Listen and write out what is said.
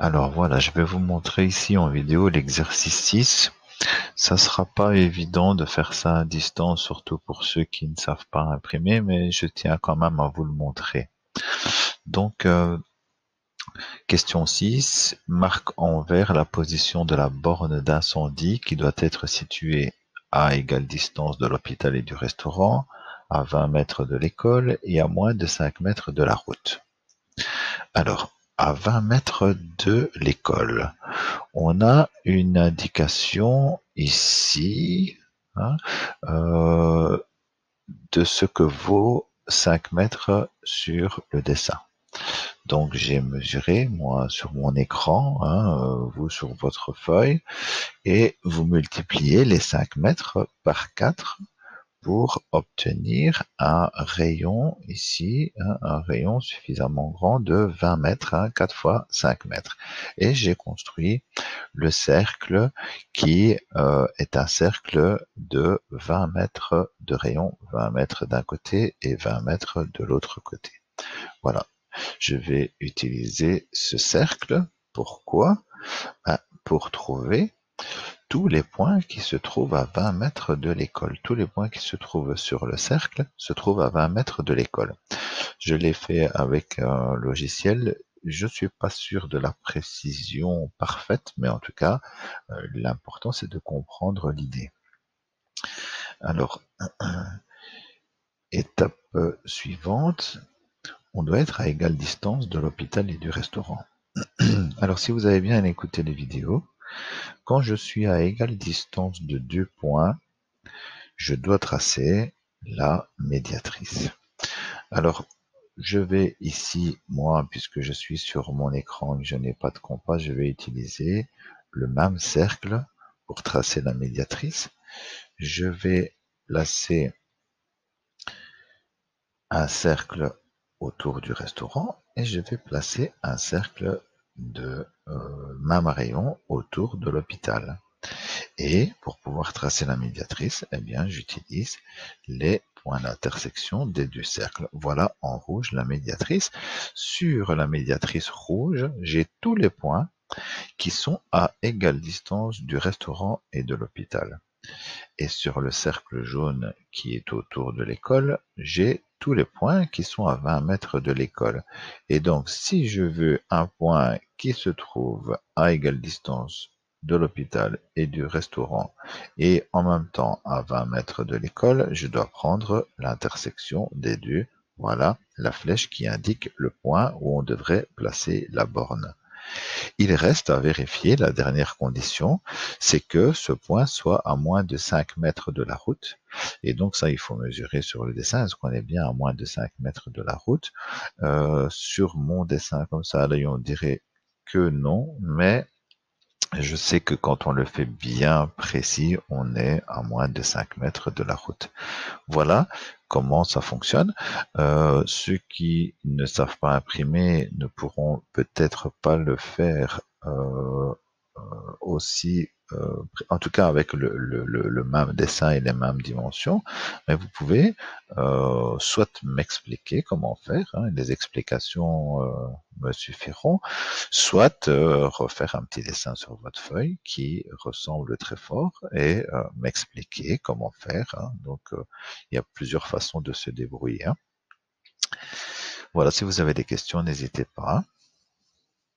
Alors voilà, je vais vous montrer ici en vidéo l'exercice 6. Ça sera pas évident de faire ça à distance, surtout pour ceux qui ne savent pas imprimer, mais je tiens quand même à vous le montrer. Donc, question 6, marque en vert la position de la borne d'incendie qui doit être située à égale distance de l'hôpital et du restaurant, à 20 mètres de l'école et à moins de 5 mètres de la route. Alors, à 20 mètres de l'école, on a une indication ici, hein, euh, de ce que vaut 5 mètres sur le dessin. Donc j'ai mesuré, moi, sur mon écran, hein, vous sur votre feuille, et vous multipliez les 5 mètres par 4 pour obtenir un rayon ici, hein, un rayon suffisamment grand de 20 mètres, hein, 4 fois 5 mètres. Et j'ai construit le cercle qui est un cercle de 20 mètres de rayon, 20 mètres d'un côté et 20 mètres de l'autre côté. Voilà, je vais utiliser ce cercle. Pourquoi? Pour trouver tous les points qui se trouvent à 20 mètres de l'école. Tous les points qui se trouvent sur le cercle se trouvent à 20 mètres de l'école. Je l'ai fait avec un logiciel. Je suis pas sûr de la précision parfaite, mais en tout cas, l'important c'est de comprendre l'idée. Alors, étape suivante, on doit être à égale distance de l'hôpital et du restaurant. Alors, si vous avez bien écouté les vidéos, quand je suis à égale distance de 2 points, je dois tracer la médiatrice. Alors, je vais ici, moi, puisque je suis sur mon écran et que je n'ai pas de compas, je vais utiliser le même cercle pour tracer la médiatrice. Je vais placer un cercle autour du restaurant et je vais placer un cercle de même rayon autour de l'hôpital. Et pour pouvoir tracer la médiatrice, eh bien, j'utilise les points d'intersection des deux cercles. Voilà en rouge la médiatrice. Sur la médiatrice rouge, j'ai tous les points qui sont à égale distance du restaurant et de l'hôpital. Et sur le cercle jaune qui est autour de l'école, j'ai tous les points qui sont à 20 mètres de l'école. Et donc, si je veux un point qui se trouve à égale distance de l'hôpital et du restaurant, et en même temps à 20 mètres de l'école, je dois prendre l'intersection des deux. Voilà la flèche qui indique le point où on devrait placer la borne. Il reste à vérifier la dernière condition, c'est que ce point soit à moins de 5 mètres de la route. Et donc ça, il faut mesurer sur le dessin, est-ce qu'on est bien à moins de 5 mètres de la route? Sur mon dessin comme ça, là, on dirait que non, mais je sais que quand on le fait bien précis, on est à moins de 5 mètres de la route. Voilà comment ça fonctionne. Ceux qui ne savent pas imprimer ne pourront peut-être pas le faire aussi, en tout cas avec le même dessin et les mêmes dimensions, mais vous pouvez soit m'expliquer comment faire, hein, les explications me suffiront, soit refaire un petit dessin sur votre feuille qui ressemble très fort et m'expliquer comment faire. Hein. Donc, il y a plusieurs façons de se débrouiller. Hein. Voilà, si vous avez des questions, n'hésitez pas.